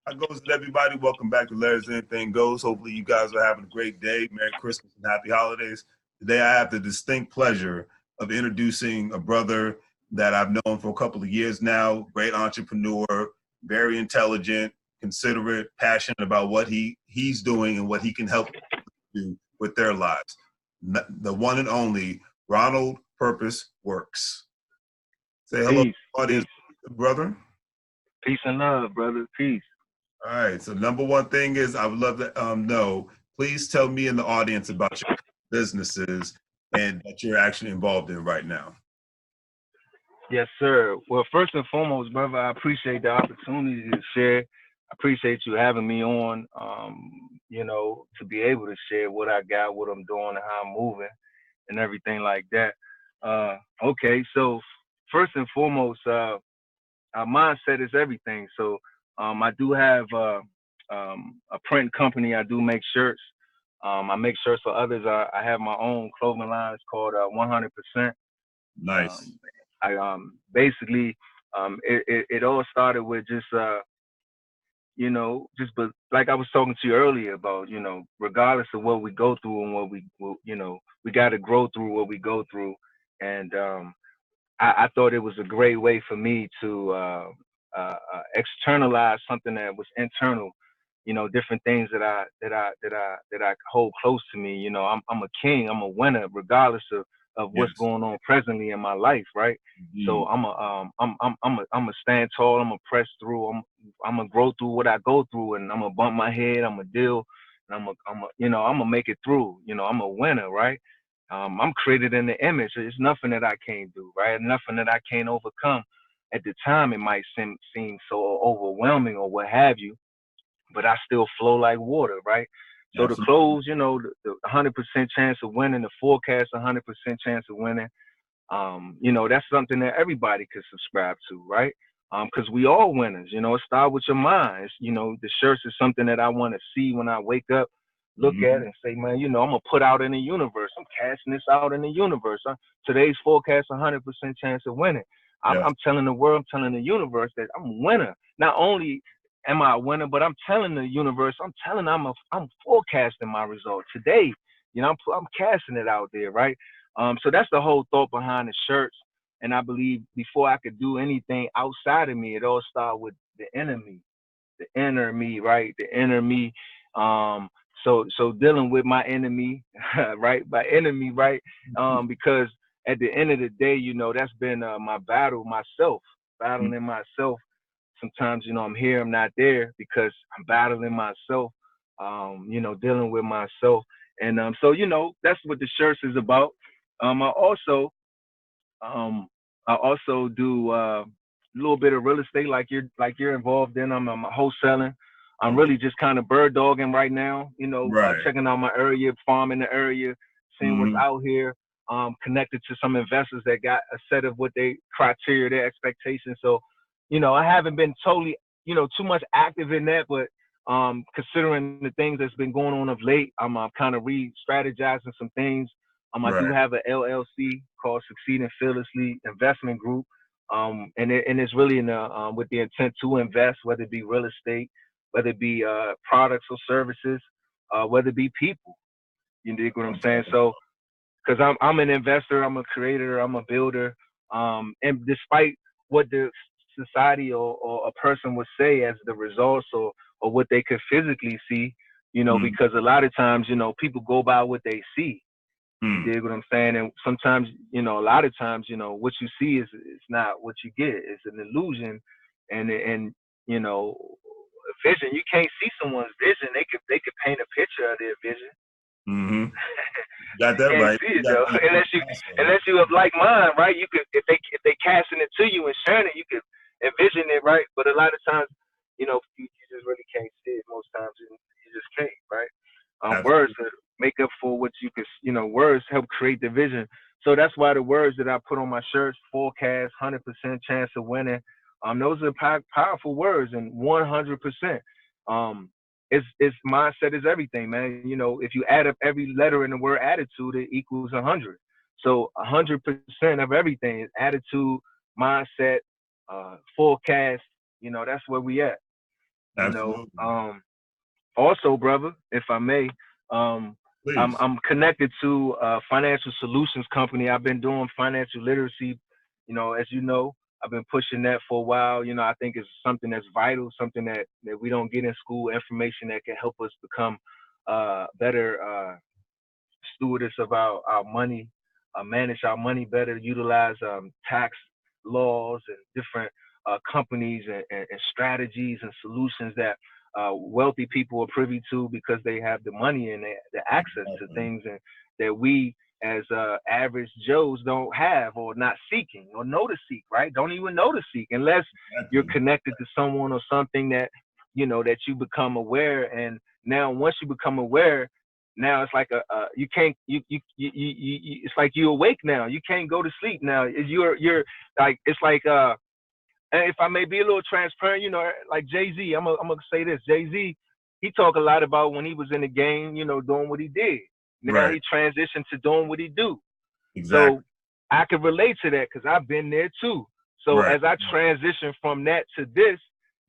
How goes it, everybody? Welcome back to Larry's Anything Goes. Hopefully, you guys are having a great day. Merry Christmas and Happy Holidays. Today, I have the distinct pleasure of introducing a brother that I've known for a couple of years now. Great entrepreneur, very intelligent, considerate, passionate about what he's doing and what he can help do with their lives. The one and only Ronald Purpose Works. Say hello to Peace, the audience, peace, brother. peace and love, brother. Peace. All right. So number one thing is I would love to know, please tell me in the audience about your businesses and that you're actually involved in right now. Yes, sir. Well, first and foremost, brother, I appreciate the opportunity to share. I appreciate you having me on, to be able to share what I got, what I'm doing, and how I'm moving, and everything like that. Okay, so first and foremost, our mindset is everything. So I do have a print company. I do make shirts. I make shirts for others. I have my own clothing line. It's called 100%. Nice. I basically it all started with just but like I was talking to you earlier about, regardless of what we go through and we got to grow through what we go through, and I thought it was a great way for me to externalize something that was internal. Different things that I hold close to me. I'm a king. I'm a winner, regardless of what's Yes. going on presently in my life, right? So Indeed. I'm a stand tall. I'm a press through. I'm a grow through what I go through, and I'm a bump my head. I'm a deal, and I'm a make it through. I'm a winner, right? I'm created in the image. There's nothing that I can't do, right? Nothing that I can't overcome. At the time, it might seem so overwhelming or what have you, but I still flow like water, right? So the Absolutely. close, the 100% chance of winning, the forecast, 100% chance of winning. That's something that everybody could subscribe to, right? Because we all winners. It start with your mind. The shirts is something that I want to see when I wake up, look at Mhm. and say, man, I'm gonna put out in the universe. I'm casting this out in the universe. Today's forecast, 100% chance of winning. Yes. I'm telling the world, I'm telling the universe that I'm a winner. Not only am I a winner, but I'm telling the universe, I'm forecasting my result today. I'm casting it out there, right? So that's the whole thought behind the shirts. And I believe before I could do anything outside of me, it all started with the enemy, the inner me, right? The inner me. So dealing with my enemy, right? My enemy, right? Because at the end of the day, that's been my battle, myself, Mhm. battling myself. Sometimes, I'm here, I'm not there because I'm battling myself, dealing with myself. And so, that's what the shirts is about. Um, I also um, I also do a little bit of real estate, like you're involved in. I'm wholesaling. I'm Okay. really just kind of bird dogging right now. Right. Checking out my area, farming the area, seeing what's Mhm. out here. Connected to some investors that got a set of what they criteria, their expectations. So, I haven't been totally, too much active in that, but considering the things that's been going on of late, I'm kind of re-strategizing some things. I do Right. have an LLC called Succeeding Fearlessly Investment Group, and it's really with the intent to invest, whether it be real estate, whether it be products or services, whether it be people. You dig what I'm saying? Okay. So, because I'm an investor, I'm a creator, I'm a builder, and despite what the society or a person would say as the results or what they could physically see, Mhm. because a lot of times, people go by what they see. You Mhm. dig what I'm saying? And sometimes, a lot of times, what you see is not what you get. It's an illusion, and you know, a vision. You can't see someone's vision. They could paint a picture of their vision. Mhm. Got You that can't right. see You it got though, that unless you also. unless you have like mind, right? You could if they casting it to you and sharing it, you could envision it, right? But a lot of times, you just really can't see it. Most times, you just can't, right? Words Absolutely. to make up for what you could, words help create the vision. So that's why the words that I put on my shirts, forecast, 100% chance of winning, those are powerful words, and 100%. Um, it's mindset is everything, man. If you add up every letter in the word attitude, it equals 100. So 100% of everything is attitude, mindset, forecast. That's where we at. You know, Absolutely. also, brother, if I may, um, Please. I'm connected to a financial solutions company. I've been doing financial literacy. You know, as you know, I've been pushing that for a while. You know, I think it's something that's vital, something that we don't get in school, information that can help us become better stewardess of our money, manage our money better, utilize tax laws and different companies and strategies and solutions that wealthy people are privy to because they have the money and the access to things and that we as average Joes don't have or not seeking or know to seek, right? Don't even know to seek unless you're Exactly. connected to someone or something that, you know, that you become aware. And now once you become aware, now it's like you can't it's like you awake now. You can't go to sleep now. You're like it's like and if I may be a little transparent, you know, like Jay-Z, I'm gonna say this. Jay-Z, he talked a lot about when he was in the game, you know, doing what he did. Now Right. he transitioned to doing what he do. So Exactly. I can relate to that because I've been there too. So Right. as I transition from that to this,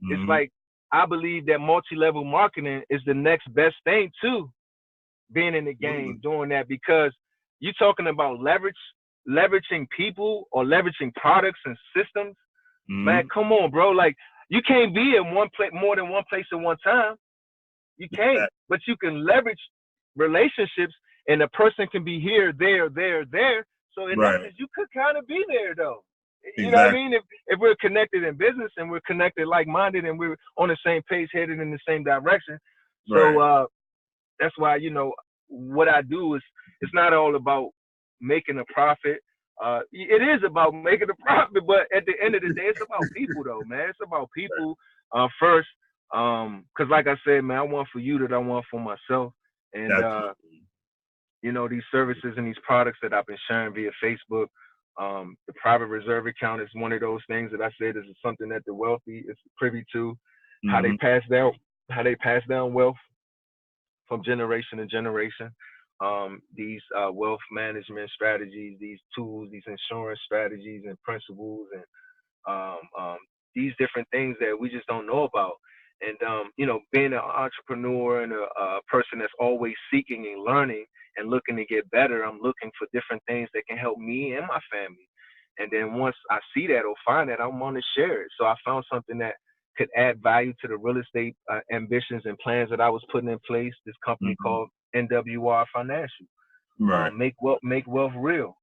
it's Mm-hmm. like I believe that multi-level marketing is the next best thing too, being in the Absolutely. game, doing that because you're talking about leveraging people or leveraging products and systems. Man, Mm-hmm. come on, bro. Like you can't be in one place more than one place at one time. You can't, Exactly. but you can leverage relationships, and a person can be here, there. So in Right. essence, you could kind of be there, though. You know what I Exactly. mean? If we're connected in business and we're connected like-minded and we're on the same page, headed in the same direction. So Right. that's why, you know, what I do is it's not all about making a profit. It is about making a profit, but at the end of the day, it's about people, though, man. It's about people first. Because like I said, man, I want for you that I want for myself. And Absolutely. you know, these services and these products that I've been sharing via Facebook. The private reserve account is one of those things that I said is something that the wealthy is privy to, how they Mm-hmm. pass down wealth from generation to generation. These wealth management strategies, these tools, these insurance strategies and principles, and these different things that we just don't know about. And you know, being an entrepreneur and a person that's always seeking and learning and looking to get better, I'm looking for different things that can help me and my family. And then once I see that or find that, I want to share it. So I found something that could add value to the real estate ambitions and plans that I was putting in place. This company Mm-hmm. called NWR Financial, Right. make wealth real,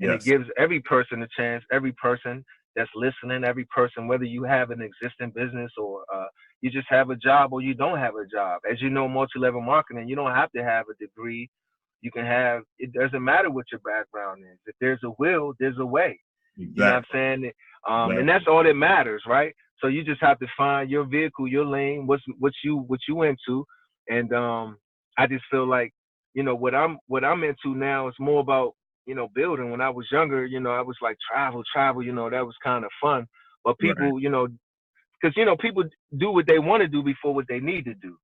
and it Yes. gives every person a chance. Every person that's listening, every person, whether you have an existing business or you just have a job or you don't have a job. As you know, multi-level marketing, you don't have to have a degree. You can have. It doesn't matter what your background is. If there's a will, there's a way. You know what Exactly. I'm saying? And Exactly. that's all that matters, right? So you just have to find your vehicle, your lane, what you into, and I just feel like, you know, what I'm into now is more about, you know, building. When I was younger, you know, I was like travel, you know, that was kind of fun. But Right. people, you know, because you know people do what they want to do before what they need to do.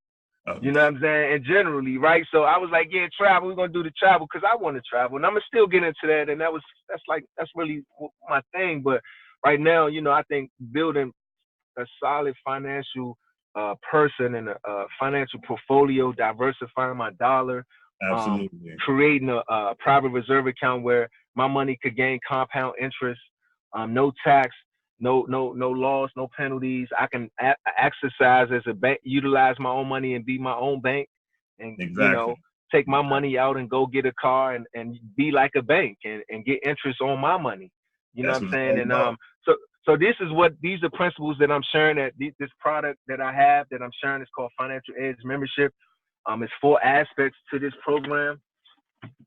You know what I'm saying? And generally, right? So I was like, yeah, travel. We're gonna do the travel because I want to travel, and I'm gonna still get into that. And that's really my thing. But right now, you know, I think building a solid financial person and a financial portfolio, diversifying my dollar, Absolutely. creating a private reserve account where my money could gain compound interest, no tax, no laws, no penalties. I can exercise as a bank, utilize my own money and be my own bank, and you know, Exactly. take my Exactly. money out and go get a car and be like a bank and get interest on my money. You know what That's I'm what it's saying? all And about. so these are principles that I'm sharing, that this product that I have that I'm sharing is called Financial Edge Membership. It's 4 aspects to this program.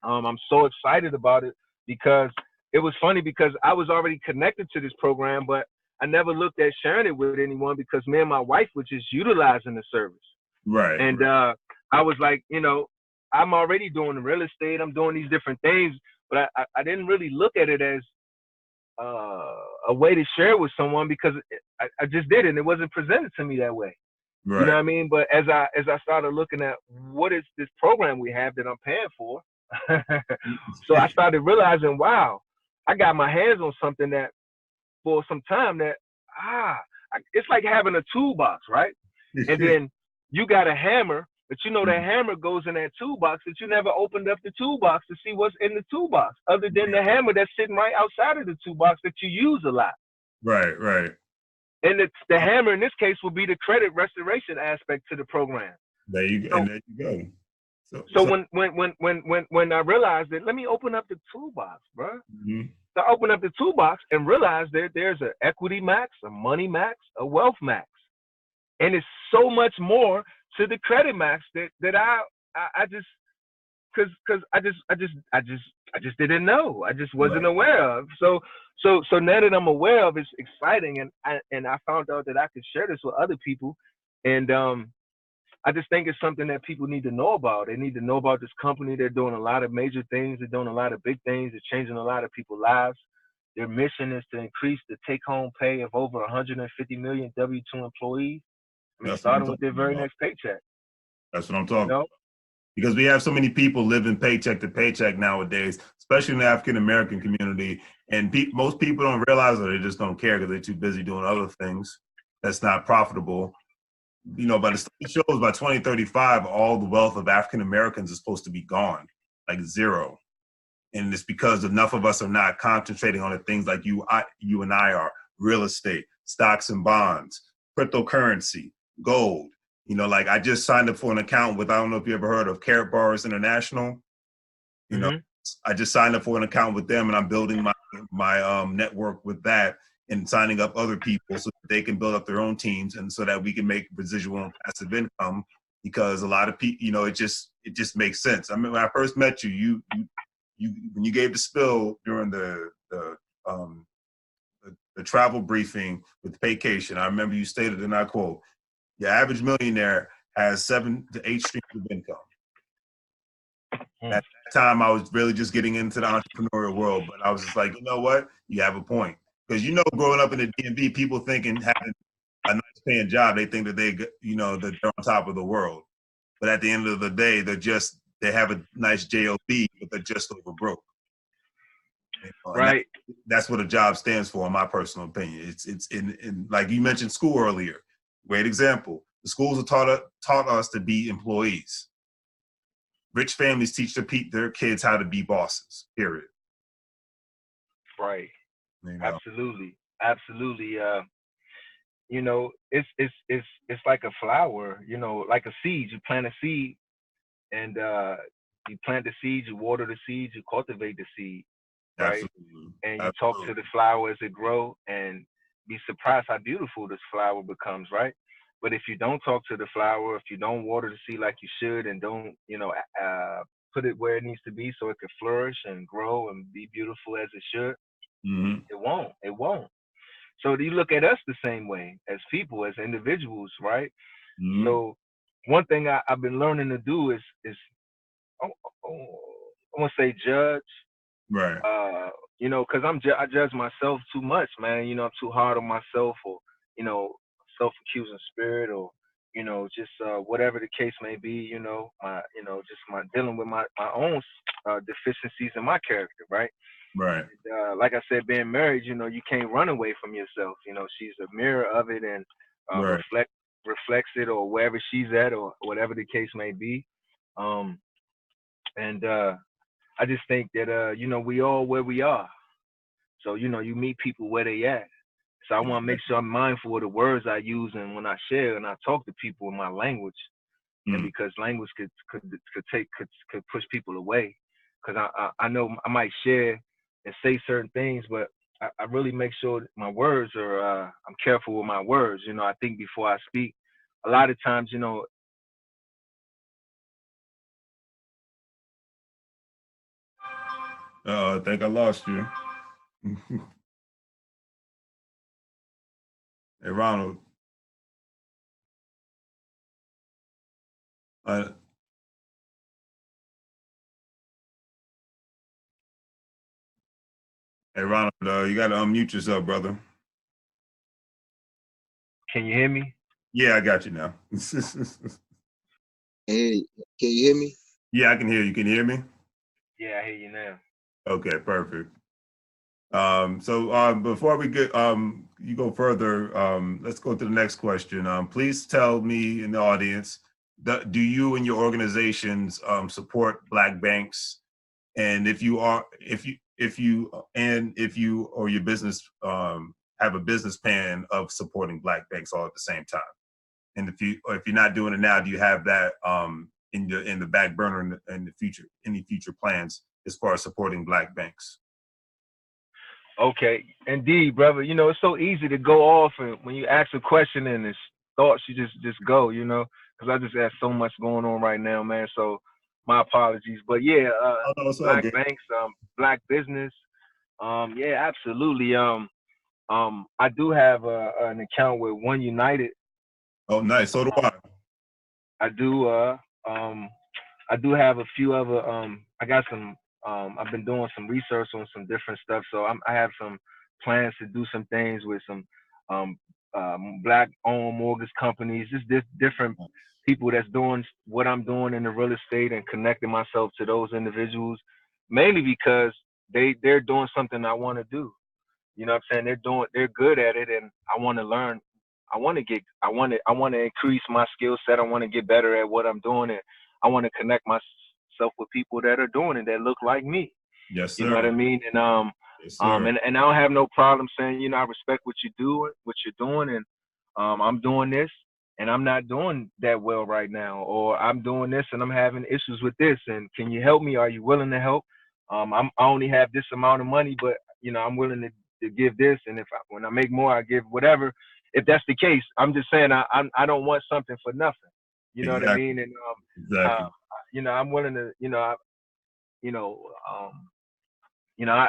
I'm so excited about it because it was funny because I was already connected to this program, but I never looked at sharing it with anyone because me and my wife were just utilizing the service. Right. And Right. I was like, you know, I'm already doing the real estate. I'm doing these different things, but I didn't really look at it as a way to share with someone because I just didn't. It wasn't presented to me that way. You know Right. what I mean? But as I started looking at what is this program we have that I'm paying for, so I started realizing, wow, I got my hands on something that for some time that it's like having a toolbox, right? And then you got a hammer, but you know that hammer goes in that toolbox that you never opened up the toolbox to see what's in the toolbox, other than the hammer that's sitting right outside of the toolbox that you use a lot. Right, right. And the hammer in this case will be the credit restoration aspect to the program. There you go. So, and there you go. so when I realized that, let me open up the toolbox, bro. Mm-hmm. So I opened up the toolbox and realized that there's an equity max, a money max, a wealth max, and it's so much more to the credit max that I just because I just didn't know. I just wasn't aware of. So now that I'm aware of, it's exciting, and I found out that I could share this with other people, and I just think it's something that people need to know about. They need to know about this company. They're doing a lot of major things. They're doing a lot of big things. They're changing a lot of people's lives. Their mission is to increase the take-home pay of over 150 million W-2 employees. I mean, starting with their very next paycheck. That's what I'm talking about. Because we have so many people living paycheck to paycheck nowadays, especially in the African American community. And most people don't realize it. They just don't care because they're too busy doing other things that's not profitable. You know, but the study shows by 2035, all the wealth of African Americans is supposed to be gone, like zero. And it's because enough of us are not concentrating on the things like you and I are: real estate, stocks and bonds, cryptocurrency, gold. You know, like I just signed up for an account with, I don't know if you ever heard of Carrot Bars International. You know, I just signed up for an account with them, and I'm building my network with that, and signing up other people so that they can build up their own teams, and so that we can make residual and passive income. Because a lot of people, you know, it just makes sense. I mean, when I first met you when you gave the spill during the travel briefing with vacation, I remember you stated, and I quote, "Your average millionaire has 7 to 8 streams of income." At that time, I was really just getting into the entrepreneurial world, but I was just like, you know what? You have a point. Because, you know, growing up in the DMV, people thinking having a nice paying job, they think that that they're on top of the world. But at the end of the day, they have a nice job, but they're just over broke. You know, right. That's what a job stands for, in my personal opinion. It's in like you mentioned school earlier. Great example. The schools have taught us to be employees. Rich families teach their kids how to be bosses, period. Right. You know? Absolutely. You know, it's like a flower, you know, like a seed. You plant a seed, and you plant the seed, you water the seed, you cultivate the seed, right? Absolutely. And you talk to the flower as it grows, and be surprised how beautiful this flower becomes, right? But if you don't talk to the flower, if you don't water the seed like you should, and don't, you know, put it where it needs to be so it can flourish and grow and be beautiful as it should, it won't. It won't. So you look at us the same way as people, as individuals, right? So one thing I've been learning to do is I want to say judge, right? You know, because I judge myself too much, man. You know, I'm too hard on myself, or you know, self-accusing spirit, or you know, just whatever the case may be. You know, just my dealing with my own deficiencies in my character, right? Right. Like I said, being married, you know, you can't run away from yourself. You know, she's a mirror of it, and reflects it, or wherever she's at, or whatever the case may be. And I just think that you know, we all where we are. So, you know, you meet people where they at. So I want to make sure I'm mindful of the words I use, and when I share and I talk to people in my language, and because language could push people away. Because I know I might share and say certain things, but I really make sure my words are I'm careful with my words. You know, I think before I speak. A lot of times, you know. I think I lost you. Hey, Ronald. Hey, Ronald, you got to unmute yourself, brother. Can you hear me? Yeah, I got you now. Hey, can you hear me? Yeah, I can hear you. Can you hear me? Yeah, I hear you now. Okay, perfect. Before we get you go further, let's go to the next question. Please tell me in the audience, do you and your organizations support Black banks? And if you are, if you or your business have a business plan of supporting Black banks all at the same time, and if you're not doing it now, do you have that in the back burner in the future, any future plans as far as supporting Black banks? Okay, indeed, brother. You know, it's so easy to go off, and when you ask a question and it's thoughts, you just go. You know, because I just have so much going on right now, man. So my apologies, but yeah, Oh no, it's all Black good. banks, Black business, yeah, absolutely. I do have an account with One United. Oh, nice. So do I. I do. I do have a few other. I got some. I've been doing some research on some different stuff, so I have some plans to do some things with some um, Black-owned mortgage companies. Just different people that's doing what I'm doing in the real estate and connecting myself to those individuals, mainly because they're doing something I want to do. You know what I'm saying? They're good at it, and I want to learn. I want to increase my skill set. I want to get better at what I'm doing, and I want to connect myself with people that are doing it that look like me. Yes, You know what sir. I mean? Yes, sir. And I don't have no problem saying, you know, I respect what you do, what you're doing, and I'm doing this, and I'm not doing that well right now, or I'm doing this and I'm having issues with this, and can you help me? Are you willing to help? I only have this amount of money, but you know, I'm willing to give this, and when I make more, I give whatever. If that's the case, I'm just saying I don't want something for nothing. You know what I Exactly. mean? And Exactly. you know, I'm willing to, you know, um, I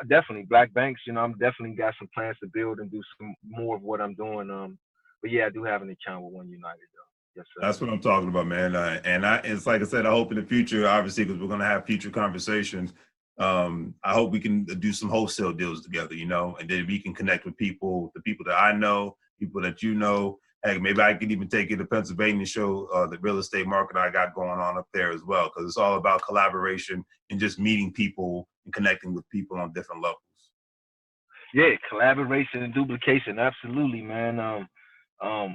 definitely Black banks. You know, I'm definitely got some plans to build and do some more of what I'm doing. But yeah, I do have an account with One United though. Yes, sir. That's what I'm talking about, man. It's like I said, I hope in the future, obviously, because we're going to have future conversations. I hope we can do some wholesale deals together, you know, and then we can connect with people, the people that I know, people that you know. Hey, maybe I could even take you to Pennsylvania, show the real estate market I got going on up there as well, because it's all about collaboration and just meeting people and connecting with people on different levels. Yeah, collaboration and duplication. Absolutely, man.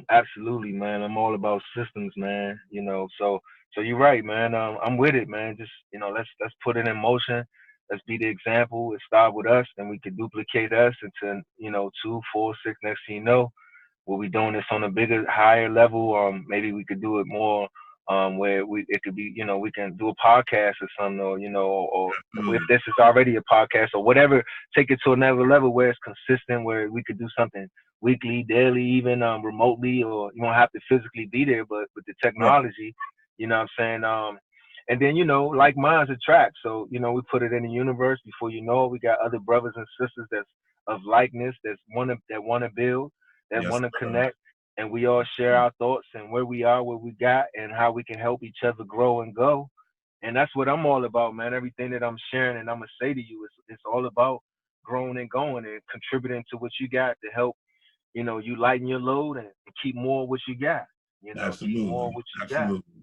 Absolutely, man. I'm all about systems, man. You know, so you're right, man. I'm with it, man. Just let's put it in motion. Let's be the example. It start with us, and we could duplicate us into 2, 4, 6. Next thing you know, we'll be doing this on a bigger, higher level. Maybe we could do it more. Where it could be, we can do a podcast or something, or if Absolutely. this is already a podcast or whatever, take it to another level where it's consistent, where we could do something weekly, daily, even remotely, or you don't have to physically be there, but with the Right. technology, you know what I'm saying? And then, like minds attract. So, we put it in the universe. Before you know it, we got other brothers and sisters that's of likeness, that wanna build, that Yes, wanna sir. connect, and we all share our thoughts and where we are, what we got, and how we can help each other grow and go. And that's what I'm all about, man. Everything that I'm sharing and I'm gonna say to you is it's all about growing and going and contributing to what you got to help, you lighten your load and keep more of what you got. Keep more of Absolutely. what you got. Absolutely.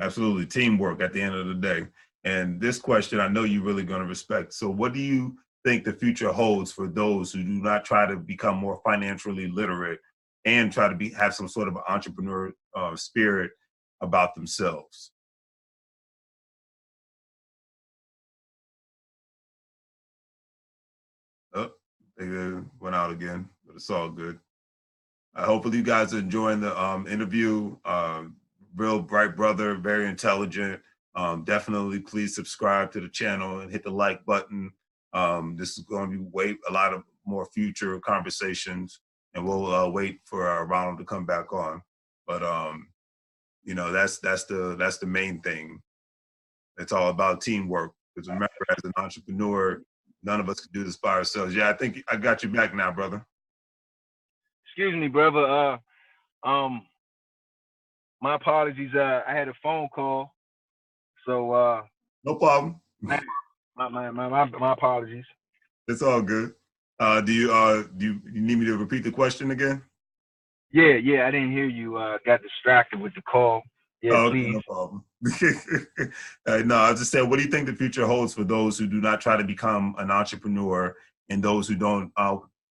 Absolutely. Teamwork at the end of the day. And this question, I know you're really going to respect. So, what do you think the future holds for those who do not try to become more financially literate and try to have some sort of entrepreneur spirit about themselves? Oh, they went out again, but it's all good. Hopefully, you guys are enjoying the interview. Real bright brother, very intelligent. Definitely, please subscribe to the channel and hit the like button. This is going to be a lot of more future conversations, and we'll wait for Ronald to come back on. But that's the main thing. It's all about teamwork. Because remember, as an entrepreneur, none of us can do this by ourselves. Yeah, I think I got you back now, brother. Excuse me, brother. Um, my apologies. I had a phone call, so No problem. my apologies. It's all good. Do you need me to repeat the question again? Yeah, I didn't hear you. Got distracted with the call. Yeah, Oh, okay, please. no problem. No, I was just saying, what do you think the future holds for those who do not try to become an entrepreneur and those who don't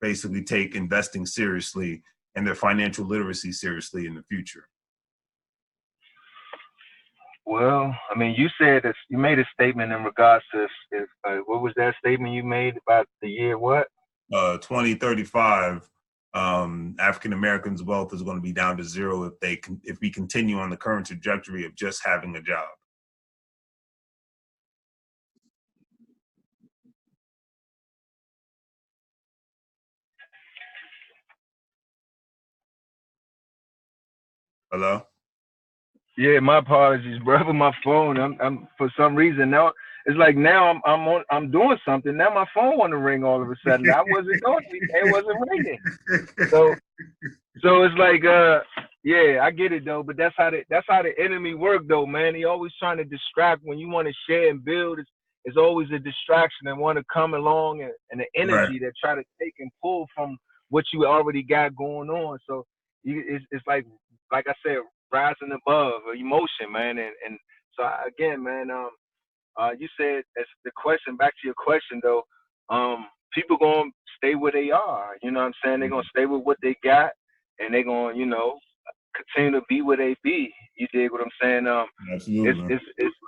basically take investing seriously and their financial literacy seriously in the future? Well, I mean, you said this, you made a statement in regards to what was that statement you made about the year what? 2035, African Americans' wealth is going to be down to zero if we continue on the current trajectory of just having a job. Hello? Yeah, my apologies, brother. My phone. I'm for some reason now. It's like now I'm doing something. Now my phone want to ring all of a sudden. I wasn't doing anything. It wasn't ringing. So it's like yeah, I get it though. But that's how the enemy work though, man. He always trying to distract when you want to share and build. It's always a distraction and want to come along and the energy that try to take and pull from what you already got going on. So it's like I said, rising above emotion, man. And so again, man, you said as the question, back to your question though, people gonna stay where they are. You know what I'm saying? They're gonna stay with what they got, and they're gonna, continue to be where they be. You dig what I'm saying? Absolutely.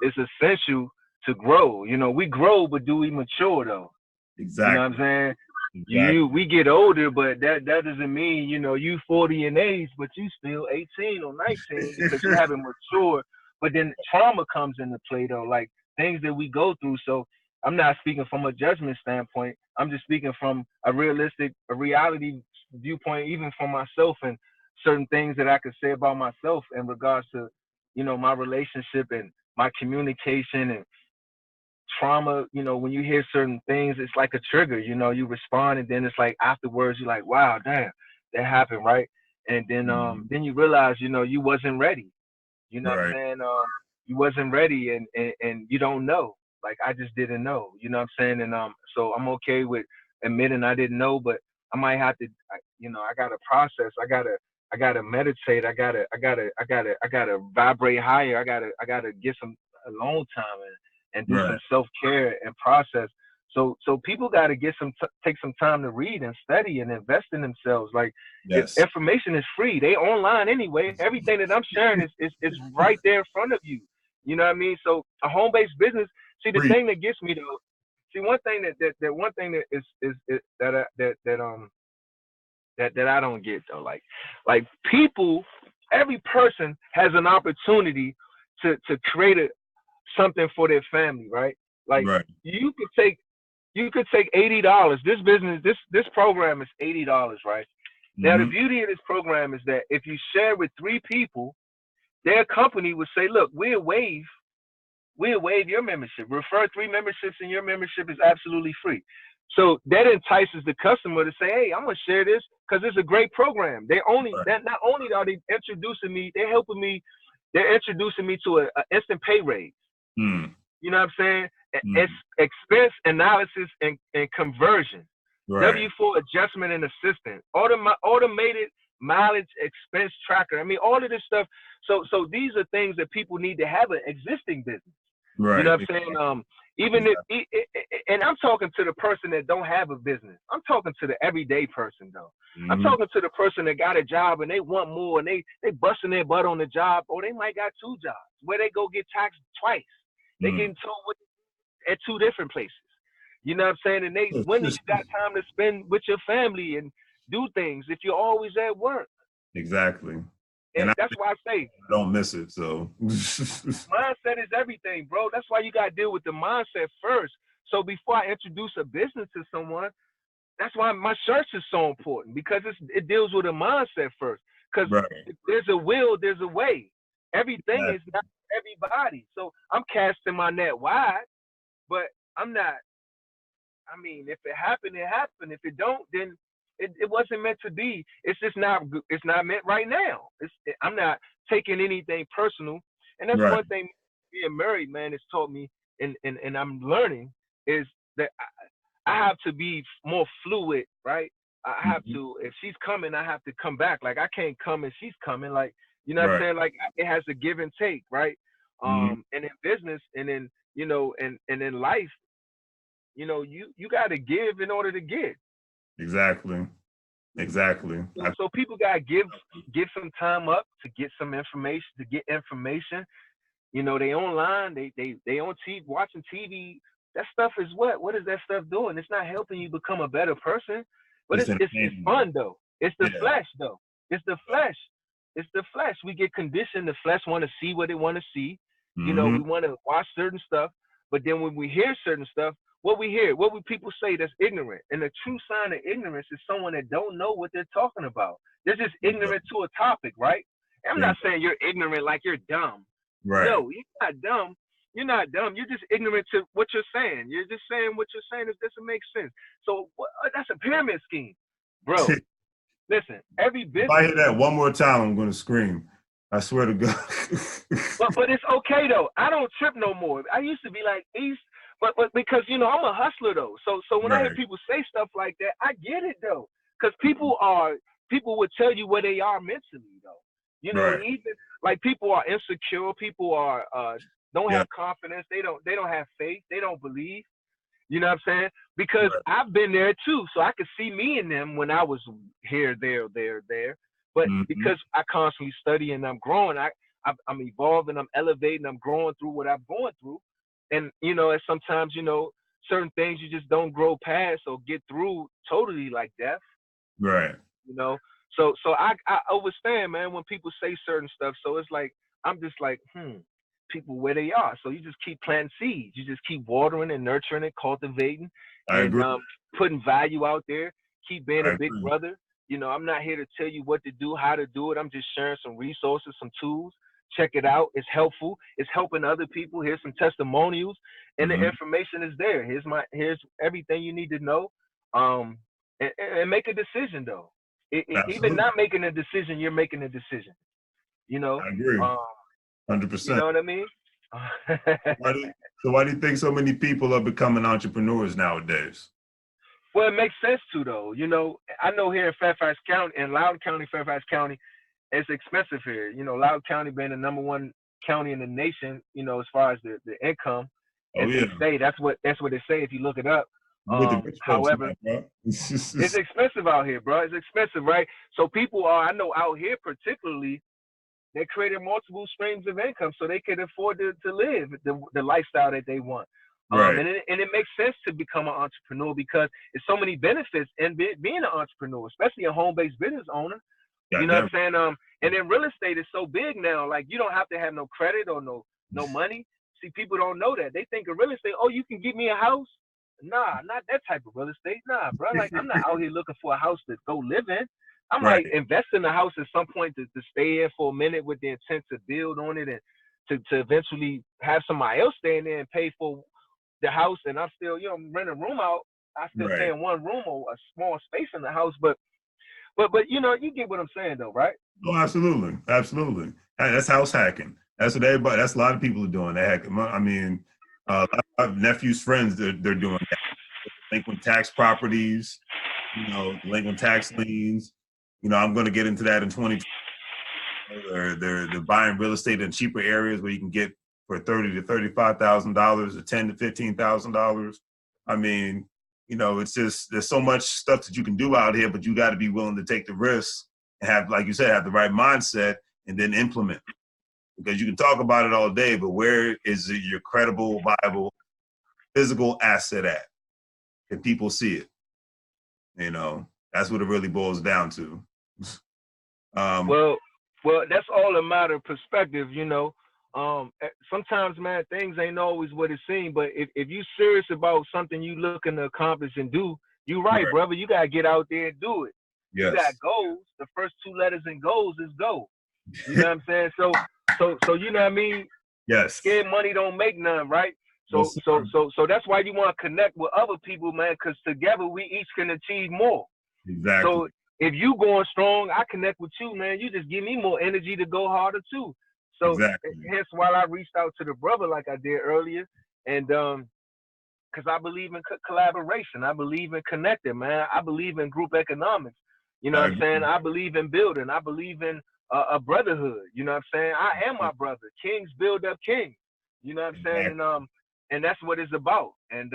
It's essential to grow. We grow, but do we mature though? Exactly. You know what I'm saying? Exactly. We get older, but that doesn't mean, you 40 in age, but you still 18 or 19 because you haven't matured. But then trauma comes into play though, like things that we go through. So I'm not speaking from a judgment standpoint. I'm just speaking from a reality viewpoint, even for myself, and certain things that I could say about myself in regards to, my relationship and my communication and trauma. When you hear certain things, it's like a trigger. You respond, and then it's like afterwards you're like, wow, damn, that happened, right? And then you realize, you wasn't ready. You know what I'm Right. saying? You wasn't ready, and you don't know. Like I just didn't know. You know what I'm saying? And so I'm okay with admitting I didn't know, but I might have to. I gotta process. I gotta meditate. I gotta vibrate higher. I gotta get some alone time and do some self care and process. So people got to take some time to read and study and invest in themselves. Like if information is free, they online anyway. Everything that I'm sharing is right there in front of you. You know what I mean? So a home based business. See, the thing that gets me though. See, one thing that one thing that is that I don't get though. Like people, every person has an opportunity to create something for their family, right? Like you could take $80. This program is $80, right? Now the beauty of this program is that if you share with 3 people, their company would say, look, we'll waive your membership. Refer 3 memberships and your membership is absolutely free. So that entices the customer to say, hey, I'm gonna share this because it's a great program. Not only are they introducing me, they're introducing me to an instant pay raise. You know what I'm saying? It's expense analysis and conversion. W4 adjustment and assistance. Automated mileage expense tracker. I mean, all of this stuff. So these are things that people need to have an existing business. You know what I'm saying? Even if, and I'm talking to the person that don't have a business. I'm talking to the everyday person though. I'm talking to the person that got a job and they want more and they busting their butt on the job, or they might got 2 jobs where they go get taxed twice. They getting told at 2 different places. You know what I'm saying? And when you got time to spend with your family and do things if you're always at work? Exactly. And that's why I say don't miss it. So mindset is everything, bro. That's why you gotta deal with the mindset first. So before I introduce a business to someone, that's why my church is so important, because it deals with a mindset first. Because if there's a will, there's a way. Everything is not everybody. So I'm casting my net wide, but I'm not. I mean, if it happened, it happened. If it don't, then it wasn't meant to be. It's just not. It's not meant right now. I'm not taking anything personal, and that's one thing being married, man, has taught me, and I'm learning is that I have to be more fluid, right? I have to. If she's coming, I have to come back. Like I can't come and she's coming. Like you know what I'm saying? Like it has a give and take, right? And in business, and in and in life. you got to give in order to get. Exactly. Exactly. So people got to give some time up to get some information, to get information. They online, they on TV, watching TV. That stuff is what? What is that stuff doing? It's not helping you become a better person. But It's it's fun though. It's the Yeah. flesh though. It's the flesh. It's the flesh. We get conditioned. The flesh want to see what they want to see. We want to watch certain stuff. But then when we hear certain stuff, what we hear, what would people say that's ignorant? And the true sign of ignorance is someone that don't know what they're talking about. They're just ignorant to a topic, right? I'm not saying you're ignorant like you're dumb. Right. No, you're not dumb. You're not dumb. You're just ignorant to what you're saying. You're just saying what you're saying. It doesn't make sense. So that's a pyramid scheme, bro. Listen, every business. If I hear that one more time, I'm going to scream. I swear to God. but it's okay though. I don't trip no more. I used to be like but because I'm a hustler though. So when I hear people say stuff like that, I get it though. Because people would tell you where they are mentally though. Even like people are insecure. People are don't have confidence. They don't have faith. They don't believe. You know what I'm saying? Because I've been there too. So I could see me in them when I was here, there. But because I constantly study and I'm growing, I'm evolving, I'm elevating, I'm growing through what I'm going through. And, and sometimes, certain things you just don't grow past or get through totally like death. Right. So I understand, man, when people say certain stuff. So it's like, I'm just like, people where they are. So you just keep planting seeds. You just keep watering and nurturing and cultivating and putting value out there. Keep being a big brother. I'm not here to tell you what to do, how to do it. I'm just sharing some resources, some tools. Check it out. It's helpful. It's helping other people. Here's some testimonials, and the information is there. Here's everything you need to know. And make a decision though. Even not making a decision, you're making a decision. I agree. 100%. You know what I mean? So why do you think so many people are becoming entrepreneurs nowadays? Well, it makes sense to though. I know here in Fairfax County, in Loudoun County, Fairfax County, it's expensive here. Loudoun County being the number 1 county in the nation, as far as the income. And they say that's what they say if you look it up. However, it's expensive out here, bro. It's expensive, right? So people I know out here particularly, they created multiple streams of income so they could afford to live the lifestyle that they want. And it makes sense to become an entrepreneur because there's so many benefits in being an entrepreneur, especially a home-based business owner. You know what I'm saying? And then real estate is so big now, like you don't have to have no credit or no money. See, people don't know that. They think of real estate, oh, you can get me a house. Nah, not that type of real estate. Nah, bro. Like I'm not out here looking for a house to go live in. I'm like invest in the house at some point to stay in for a minute with the intent to build on it and to eventually have somebody else stay in there and pay for the house. And I'm still, rent a room out. I still stay in one room or a small space in the house. But you get what I'm saying though, right? Oh, absolutely. Absolutely. That's house hacking. That's what that's a lot of people are doing. They hack. I mean, I have nephews, friends, they're doing that. Delinquent tax properties, delinquent tax liens. I'm going to get into that in 2020. They're buying real estate in cheaper areas where you can get for $30,000 to $35,000 or $10,000 to $15,000. I mean, it's just there's so much stuff that you can do out here, but you got to be willing to take the risk and have, like you said, have the right mindset and then implement. Because you can talk about it all day, but where is your credible, viable, physical asset at? Can people see it? That's what it really boils down to. Well, that's all a matter of perspective, sometimes, man, things ain't always what it seems. But if you serious about something you looking to accomplish and do, you right, brother. You gotta get out there and do it. Yes. You got goals. The first 2 letters in goals is go. You know what I'm saying? So you know what I mean? Yes. Scared money don't make none, right? So that's why you want to connect with other people, man, because together we each can achieve more. Exactly. So if you going strong, I connect with you, man. You just give me more energy to go harder too. So hence why I reached out to the brother like I did earlier, and because I believe in collaboration. I believe in connecting, man. I believe in group economics. You know what I'm saying? I believe in building. I believe in a brotherhood. You know what I'm saying? I am my brother. Kings build up kings. You know what I'm saying? And that's what it's about. And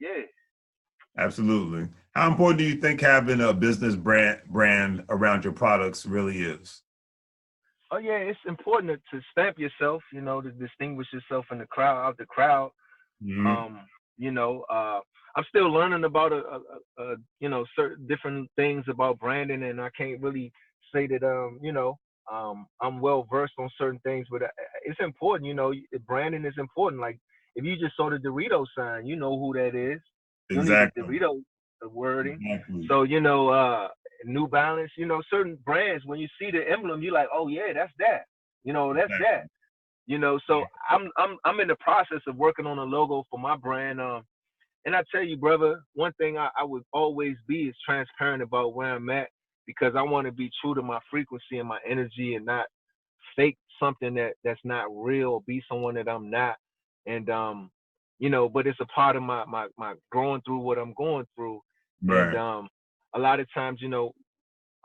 Yeah. Absolutely. How important do you think having a business brand around your products really is? Oh yeah, it's important to stamp yourself, to distinguish yourself in the crowd, out the crowd. Mm-hmm. Um, I'm still learning about certain different things about branding, and I can't really say that I'm well versed on certain things, but it's important. Branding is important. Like if you just saw the Dorito sign, you know who that is. You need the Exactly. Dorito wording. Exactly. So New Balance. Certain brands when you see the emblem, you're like, oh yeah, that's that. That's Exactly. that. So I'm in the process of working on a logo for my brand. And I tell you, brother, one thing I would always be is transparent about where I'm at because I want to be true to my frequency and my energy and not fake something that's not real, be someone that I'm not. And but it's a part of my growing through what I'm going through. And Right. a lot of times,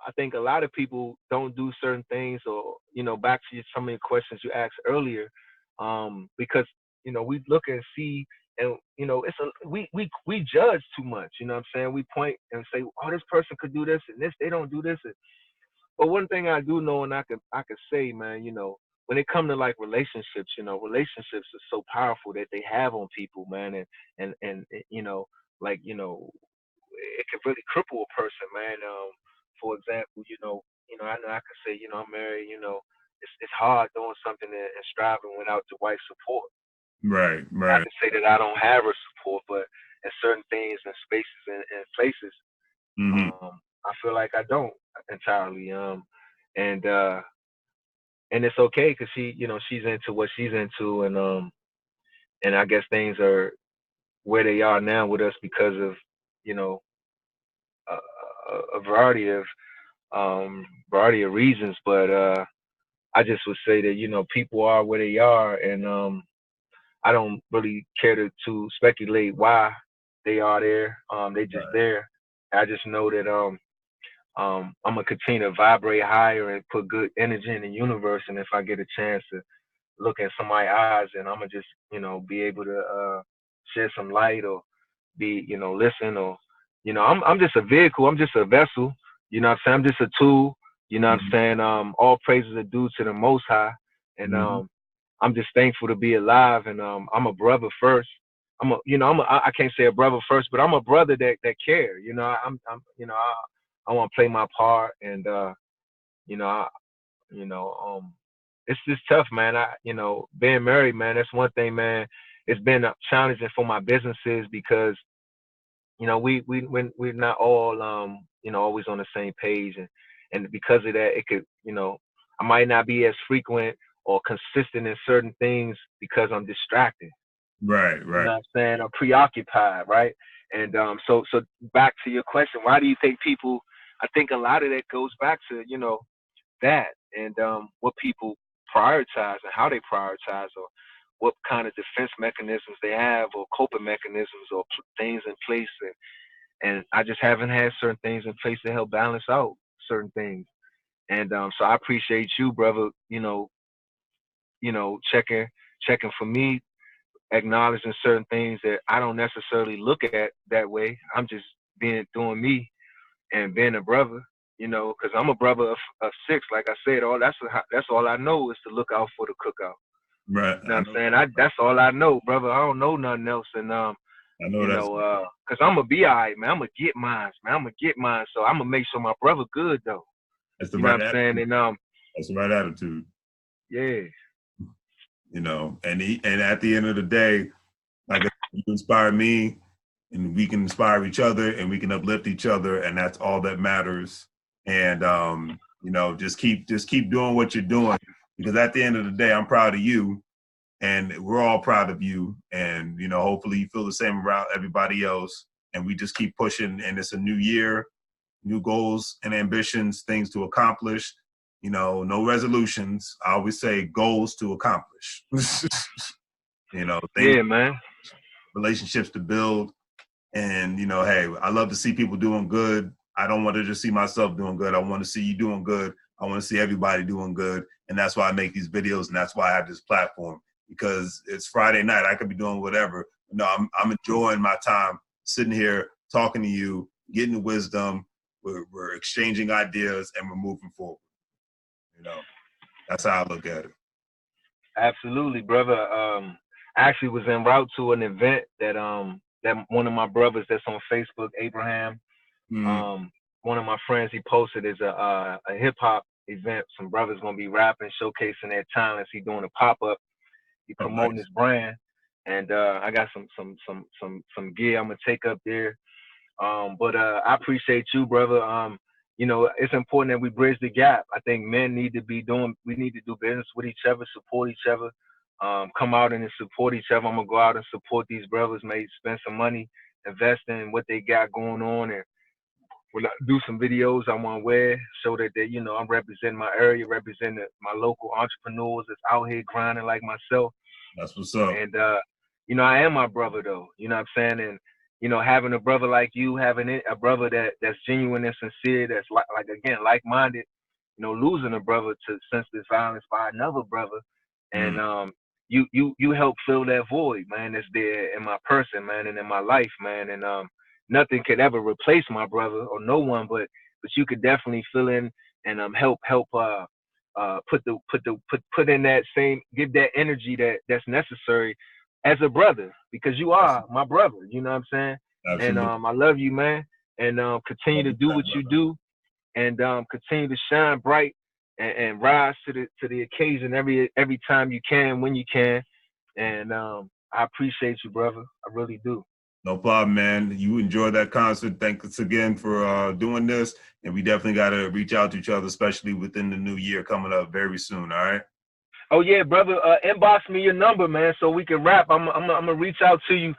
I think a lot of people don't do certain things, or back to some of the questions you asked earlier, because we look and see, and it's we judge too much. You know what I'm saying? We point and say, oh, this person could do this, and this they don't do this. But one thing I do know, and I could say, man, when it comes to like relationships, relationships are so powerful that they have on people, man, and like it can really cripple a person, man. For example, I know I could say, I'm married, it's hard doing something and striving without the wife's support. Right. Not Right. to say that I don't have her support, but in certain things and spaces and places, Mm-hmm. I feel like I don't entirely. And and it's okay because she's into what she's into, and I guess things are where they are now with us because of you know a variety of reasons. But I just would say that people are where they are, and I don't really care to speculate why they are there. They just Right. there. I just know that I'm gonna continue to vibrate higher and put good energy in the universe. And if I get a chance to look in somebody's eyes, and I'm gonna just be able to shed some light or be listen, or I'm just a vehicle. I'm just a vessel. You know what I'm saying? I'm just a tool. You know what I'm Mm-hmm. saying? All praises are due to the Most High, and Mm-hmm. I'm just thankful to be alive. And I'm a brother first. I can't say a brother first, but I'm a brother that care. I'm I want to play my part, and you know I, it's just tough, man. Being married, man, that's one thing, man. It's been challenging for my businesses because we're not all always on the same page, and because of that it could I might not be as frequent or consistent in certain things because I'm distracted. Right. You Right. know what I'm saying? I'm preoccupied, right? And so back to your question, why do you think people? I think a lot of that goes back to that, and what people prioritize and how they prioritize, or what kind of defense mechanisms they have, or coping mechanisms, or things in place. And I just haven't had certain things in place to help balance out certain things. And so I appreciate you, brother. Checking for me, acknowledging certain things that I don't necessarily look at that way. I'm just doing me and being a brother. Because I'm a brother of six, like I said. That's all I know is to look out for the cookout. Right. You know I what know I'm saying? that's right. That's all I know, brother. I don't know nothing else. And I know that's right. cause I'm gonna be alright, man. I'm gonna get mine, man. I'm gonna get mine. So I'm gonna make sure my brother good though. That's the You know right what I'm saying? attitude. And That's the right attitude. yeah, And at the end of the day, like I said, you inspire me, and we can inspire each other, and we can uplift each other, and that's all that matters. And just keep doing what you're doing, because at the end of the day, I'm proud of you, and we're all proud of you. And hopefully, you feel the same about everybody else. And we just keep pushing. And it's a new year, new goals and ambitions, things to accomplish. No resolutions. I always say goals to accomplish. Things, yeah, man. relationships to build. And, hey, I love to see people doing good. I don't want to just see myself doing good. I want to see you doing good. I want to see everybody doing good. And that's why I make these videos, and that's why I have this platform, because it's Friday night. I could be doing whatever. No, I'm enjoying my time sitting here talking to you, getting the wisdom. We're exchanging ideas, and we're moving forward. You know, that's how I look at it. Absolutely, brother. I actually was en route to an event that that one of my brothers that's on Facebook, Abraham, one of my friends, he posted is a hip hop event. Some brothers gonna be rapping, showcasing their talents. He doing a pop up. He promoting his brand, and I got some gear I'm gonna take up there. But I appreciate you, brother. You know, it's important that we bridge the gap. I think men need to we need to do business with each other, support each other, come out and support each other. I'm gonna go out and support these brothers, maybe spend some money, invest in what they got going on, and do some videos I want to wear, show that you know, I'm representing my area, representing my local entrepreneurs that's out here grinding like myself. That's what's up. And you know, I am my brother though. You know what I'm saying? And you know, having a brother like you, having a brother that's genuine and sincere, that's like again like-minded. You know, losing a brother to senseless violence by another brother, and you help fill that void, man, that's there in my person, man, and in my life, man, and nothing could ever replace my brother or no one, but you could definitely fill in and help put in that same, give that energy that's necessary as a brother, because you are my brother, you know what I'm saying? Absolutely. And I love you, man, and continue to do what you do, and continue to shine bright and rise to the occasion every time you can, when you can, and I appreciate you, brother. I really do. No problem, man. You enjoy that concert. Thanks again for doing this. And we definitely got to reach out to each other, especially within the new year coming up very soon. All right. Oh yeah, brother. Inbox me your number, man, so we can rap. I'm gonna reach out to you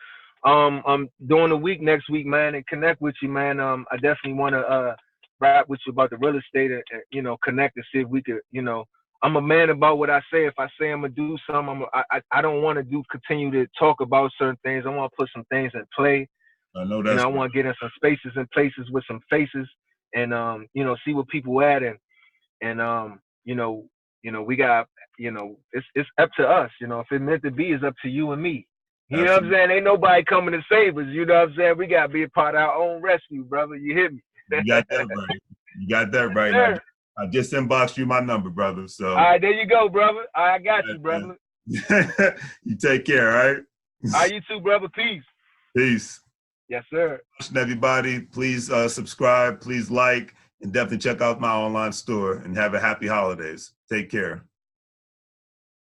during the week next week, man, and connect with you, man. I definitely want to rap with you about the real estate and you know, connect and see if we could, you know. I'm a man about what I say. If I say I'm gonna do something, I don't want to continue to talk about certain things. I want to put some things in play. I know that's. You know, I want to get in some spaces and places with some faces, and you know, see what people at, and you know, we got, you know, it's up to us. You know, if it's meant to be, it's up to you and me. You know what I'm saying? Ain't nobody coming to save us. You know what I'm saying? We gotta be a part of our own rescue, brother. You hear me? You got that right. You got that right. Sure. I just inboxed you my number, brother. So. All right, there you go, brother. I got you, brother. You take care, all right? All right, you too, brother. Peace. Peace. Yes, sir. Everybody, please subscribe, please like, and definitely check out my online store, and have a happy holidays. Take care.